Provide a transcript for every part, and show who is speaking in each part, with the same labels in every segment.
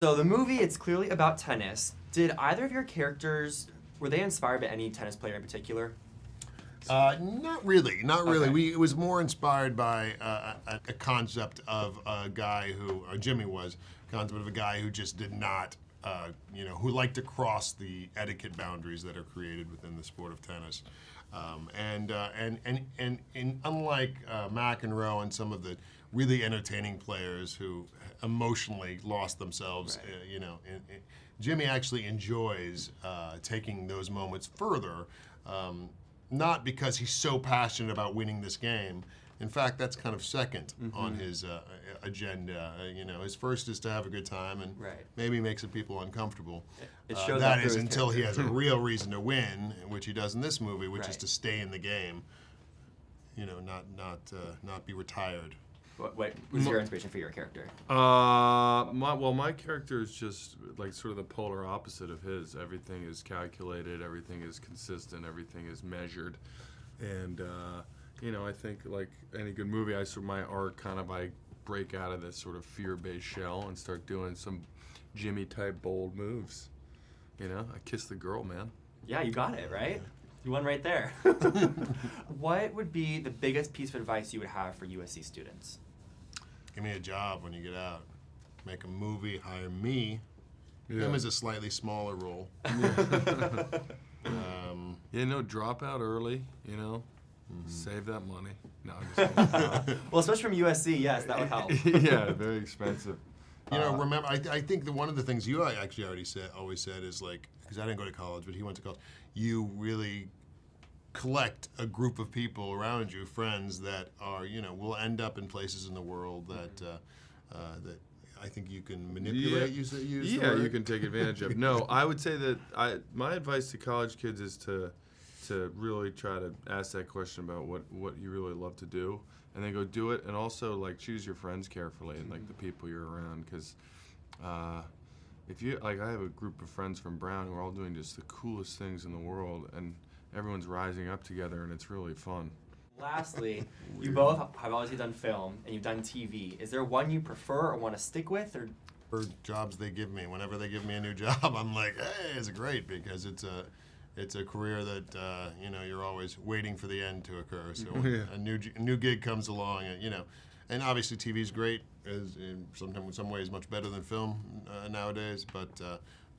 Speaker 1: So the movie, it's clearly about tennis. Did either of your characters, were they inspired by any tennis player in particular?
Speaker 2: Not really, not really.
Speaker 1: Okay.
Speaker 2: It was more inspired by a concept of a guy who, or Jimmy was, concept of a guy who just did not, who liked to cross the etiquette boundaries that are created within the sport of tennis. And unlike McEnroe and some of the really entertaining players who emotionally lost themselves,
Speaker 1: Right.
Speaker 2: Jimmy actually enjoys taking those moments further. Not because he's so passionate about winning this game. In fact, that's kind of second on his agenda. His first is to have a good time and
Speaker 1: Right.
Speaker 2: maybe make some people uncomfortable.
Speaker 1: It shows
Speaker 2: That
Speaker 1: up through
Speaker 2: is
Speaker 1: his
Speaker 2: until he
Speaker 1: character.
Speaker 2: has a real reason to win, which he does in this movie, which is
Speaker 1: Right.
Speaker 2: to stay in the game. Not be retired.
Speaker 1: What was your inspiration for your character?
Speaker 3: My character is just like sort of the polar opposite of his. Everything is calculated, everything is consistent, everything is measured, and I think like any good movie, my arc I break out of this sort of fear-based shell and start doing some Jimmy type bold moves. I kiss the girl, man.
Speaker 1: Yeah, you got it, right? You won right there. What would be the biggest piece of advice you would have for USC students?
Speaker 2: Give me a job when you get out. Make a movie, hire me.
Speaker 3: Yeah.
Speaker 2: Him is a slightly smaller role.
Speaker 3: Drop out early. Save that money. No, I'm just kidding.
Speaker 1: Well, especially from USC, yes, that would help.
Speaker 3: Yeah, very expensive.
Speaker 2: Remember, I think one of the things you actually always said is like, because I didn't go to college, but he went to college, you really collect a group of people around you, friends that are, will end up in places in the world that I think you can manipulate.
Speaker 3: Yeah.
Speaker 2: Use the
Speaker 3: Yeah,
Speaker 2: word?
Speaker 3: you can take advantage of. No, I would say that my advice to college kids is to really try to ask that question about what you really love to do, and then go do it, and also like choose your friends carefully and like the people you're around, because if you I have a group of friends from Brown who are all doing just the coolest things in the world, and everyone's rising up together, and it's really fun.
Speaker 1: Lastly, you both have obviously done film and you've done TV. Is there one you prefer or want to stick with, or?
Speaker 2: For jobs they give me, whenever they give me a new job, I'm like, hey, it's great, because it's a career that you're always waiting for the end to occur. So when a new gig comes along, and obviously TV's great, is in some ways much better than film nowadays. But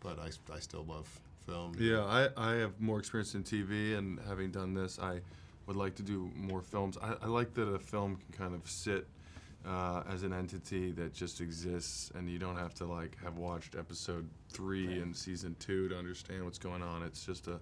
Speaker 2: I still love film.
Speaker 3: Yeah, I have more experience in TV, and having done this, I would like to do more films. I like that a film can kind of sit as an entity that just exists, and you don't have to have watched episode 3 and season 2 to understand what's going on. It's just a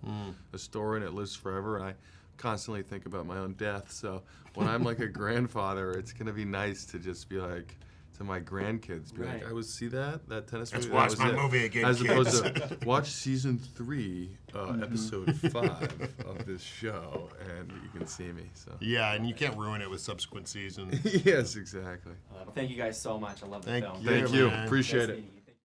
Speaker 3: story, and it lives forever. I constantly think about my own death, so when I'm like a grandfather, it's gonna be nice to just be like to my grandkids,
Speaker 1: Right.
Speaker 3: I was see that tennis
Speaker 2: Let's
Speaker 3: movie.
Speaker 2: watch
Speaker 3: that
Speaker 2: my
Speaker 3: was it.
Speaker 2: movie again,
Speaker 3: As opposed
Speaker 2: kids.
Speaker 3: to watch season 3, episode 5 of this show, and you can see me. So
Speaker 2: Yeah, and you can't ruin it with subsequent seasons.
Speaker 3: yes, exactly.
Speaker 1: Thank you guys so much. I love the
Speaker 2: Thank
Speaker 1: film.
Speaker 2: you.
Speaker 3: Thank you.
Speaker 2: man.
Speaker 3: Appreciate
Speaker 1: Nice
Speaker 3: it.
Speaker 1: meeting you.